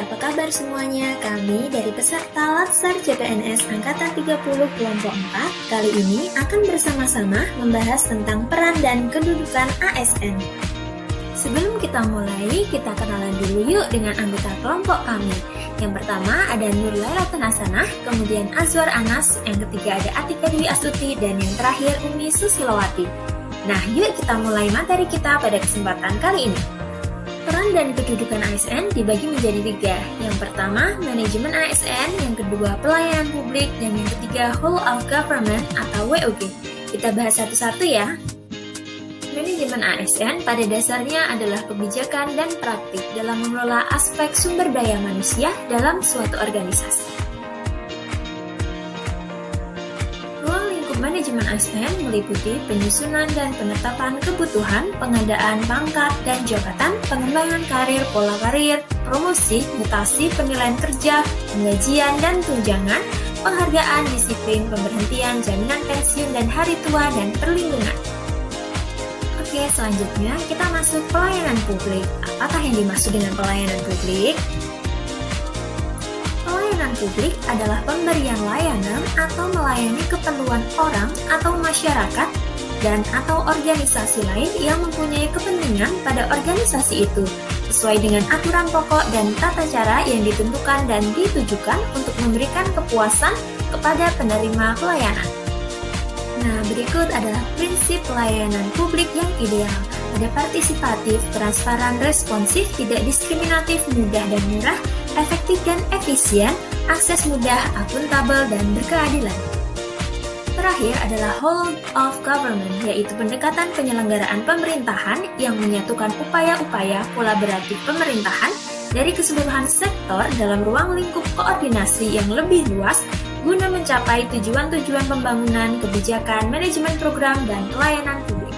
apa kabar semuanya? Kami dari peserta Latsar CPNS Angkatan 30 Kelompok 4 kali ini akan bersama-sama membahas tentang peran dan kedudukan ASN. Sebelum kita mulai, kita kenalan dulu yuk dengan anggota kelompok kami. Yang pertama ada Nur Lailatul Hasanah, kemudian Azwar Anas, yang ketiga ada Atika Dwi Astuti, dan yang terakhir Umi Susilowati. Nah, yuk kita mulai materi kita pada kesempatan kali ini. Peran dan kedudukan ASN dibagi menjadi 3. Yang pertama, manajemen ASN, yang kedua, pelayanan publik, dan yang ketiga, whole of government atau WOG. Kita bahas satu-satu ya. Manajemen ASN pada dasarnya adalah kebijakan dan praktik dalam mengelola aspek sumber daya manusia dalam suatu organisasi. Manajemen ASN meliputi penyusunan dan penetapan kebutuhan, pengadaan pangkat dan jabatan, pengembangan karir, pola karir, promosi, mutasi, penilaian kerja, penggajian dan tunjangan, penghargaan, disiplin, pemberhentian, jaminan pensiun dan hari tua, dan perlindungan. Oke, selanjutnya kita masuk pelayanan publik. Apakah yang dimaksud dengan pelayanan publik? Pelayanan publik adalah pemberian layanan atau melayani keperluan orang atau masyarakat dan atau organisasi lain yang mempunyai kepentingan pada organisasi itu, sesuai dengan aturan pokok dan tata cara yang ditentukan dan ditujukan untuk memberikan kepuasan kepada penerima pelayanan. Nah, berikut adalah prinsip pelayanan publik yang ideal. Ada partisipatif, transparan, responsif, tidak diskriminatif, mudah dan murah, efektif dan efisien, akses mudah, akuntabel, dan berkeadilan. Terakhir adalah whole of government, yaitu pendekatan penyelenggaraan pemerintahan yang menyatukan upaya-upaya kolaboratif pemerintahan dari keseluruhan sektor dalam ruang lingkup koordinasi yang lebih luas guna mencapai tujuan-tujuan pembangunan, kebijakan, manajemen program, dan pelayanan publik.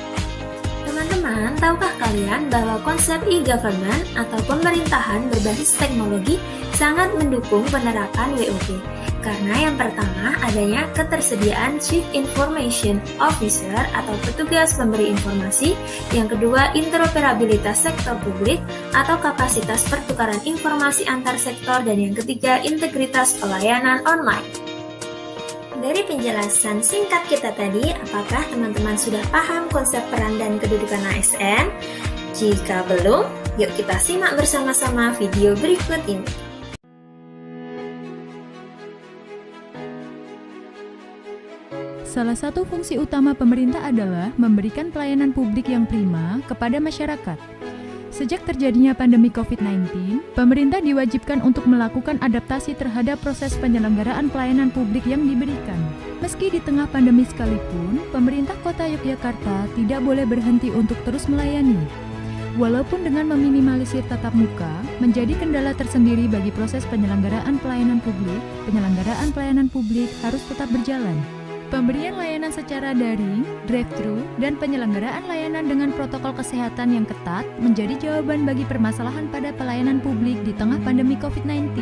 Teman-teman, tahukah kalian bahwa konsep e-government atau pemerintahan berbasis teknologi sangat mendukung penerapan WOG? Karena yang pertama adanya ketersediaan Chief Information Officer atau petugas pemberi informasi, yang kedua interoperabilitas sektor publik atau kapasitas pertukaran informasi antar sektor, dan yang ketiga integritas pelayanan online. Dari penjelasan singkat kita tadi, apakah teman-teman sudah paham konsep peran dan kedudukan ASN? Jika belum, yuk kita simak bersama-sama video berikut ini. Salah satu fungsi utama pemerintah adalah memberikan pelayanan publik yang prima kepada masyarakat. Sejak terjadinya pandemi COVID-19, pemerintah diwajibkan untuk melakukan adaptasi terhadap proses penyelenggaraan pelayanan publik yang diberikan. Meski di tengah pandemi sekalipun, pemerintah Kota Yogyakarta tidak boleh berhenti untuk terus melayani. Walaupun dengan meminimalisir tatap muka menjadi kendala tersendiri bagi proses penyelenggaraan pelayanan publik harus tetap berjalan. Pemberian layanan secara daring, drive-thru, dan penyelenggaraan layanan dengan protokol kesehatan yang ketat menjadi jawaban bagi permasalahan pada pelayanan publik di tengah pandemi COVID-19.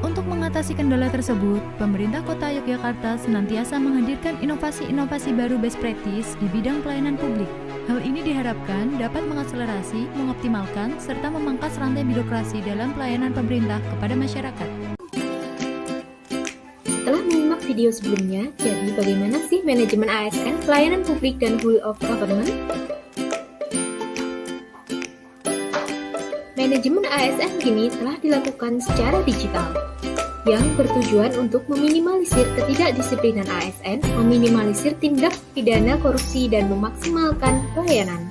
Untuk mengatasi kendala tersebut, pemerintah Kota Yogyakarta senantiasa menghadirkan inovasi-inovasi baru best practice di bidang pelayanan publik. Hal ini diharapkan dapat mengakselerasi, mengoptimalkan, serta memangkas rantai birokrasi dalam pelayanan pemerintah kepada masyarakat. Setelah menyimak video sebelumnya, jadi bagaimana sih manajemen ASN, pelayanan publik, dan whole of government? Manajemen ASN kini telah dilakukan secara digital, yang bertujuan untuk meminimalisir ketidakdisiplinan ASN, meminimalisir tindak pidana korupsi, dan memaksimalkan pelayanan.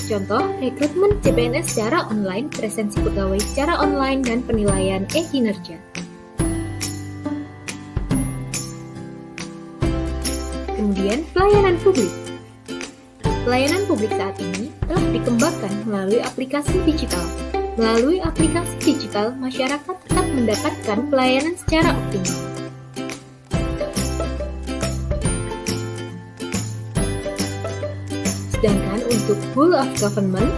Contoh, rekrutmen CPNS secara online, presensi pegawai secara online, dan penilaian kinerja. Kemudian, pelayanan publik. Pelayanan publik saat ini telah dikembangkan melalui aplikasi digital. Melalui aplikasi digital, masyarakat tetap mendapatkan pelayanan secara optimal. Sedangkan untuk whole of government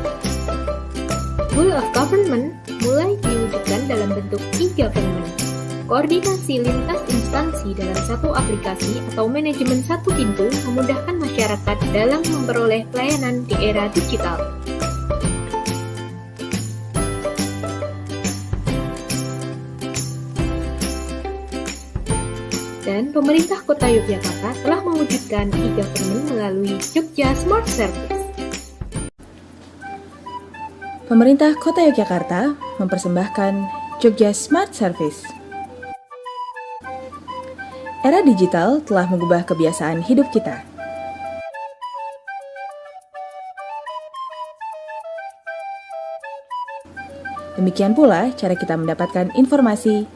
mulai diwujudkan dalam bentuk e-government. Koordinasi lintas instansi dalam satu aplikasi atau manajemen satu pintu memudahkan masyarakat dalam memperoleh pelayanan di era digital. sekalian, pemerintah Kota Yogyakarta telah mewujudkan e-government melalui Jogja Smart Service. Pemerintah Kota Yogyakarta mempersembahkan Jogja Smart Service. Era digital telah mengubah kebiasaan hidup kita. Demikian pula cara kita mendapatkan informasi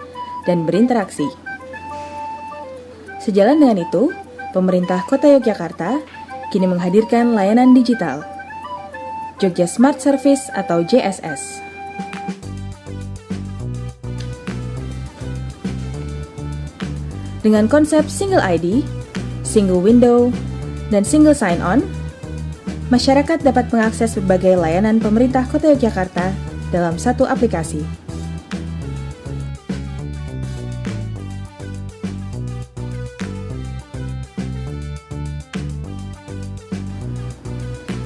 dan berinteraksi. Sejalan dengan itu, pemerintah Kota Yogyakarta kini menghadirkan layanan digital, Jogja Smart Service atau JSS. Dengan konsep single ID, single window, dan single sign-on, masyarakat dapat mengakses berbagai layanan pemerintah Kota Yogyakarta dalam satu aplikasi.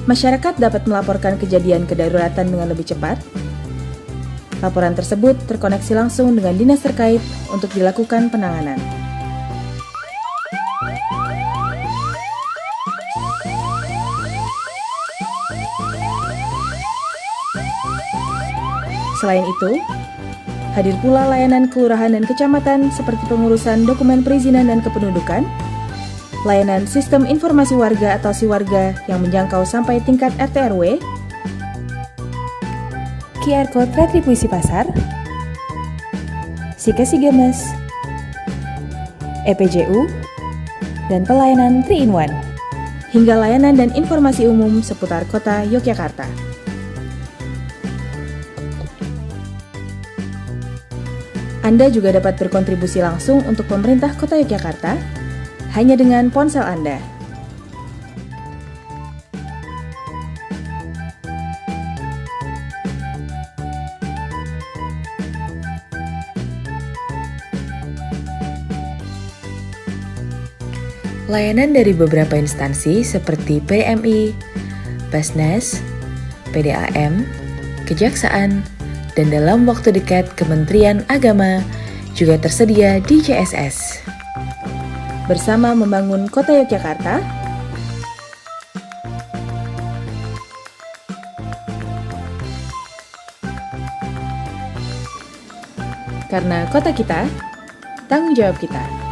Masyarakat dapat melaporkan kejadian kedaruratan dengan lebih cepat. Laporan tersebut terkoneksi langsung dengan dinas terkait untuk dilakukan penanganan. Selain itu, hadir pula layanan kelurahan dan kecamatan seperti pengurusan dokumen perizinan dan kependudukan, layanan sistem informasi warga atau SIWarga yang menjangkau sampai tingkat RT/RW, QR Code retribusi pasar, Sikes-Sigemes, EPJU, dan pelayanan 3-in-1, hingga layanan dan informasi umum seputar Kota Yogyakarta. Anda juga dapat berkontribusi langsung untuk pemerintah Kota Yogyakarta hanya dengan ponsel Anda. Layanan dari beberapa instansi seperti PMI, Basnas, PDAM, Kejaksaan, dan dalam waktu dekat Kementerian Agama juga tersedia di JSS. Bersama membangun Kota Yogyakarta, karena kota kita, tanggung jawab kita.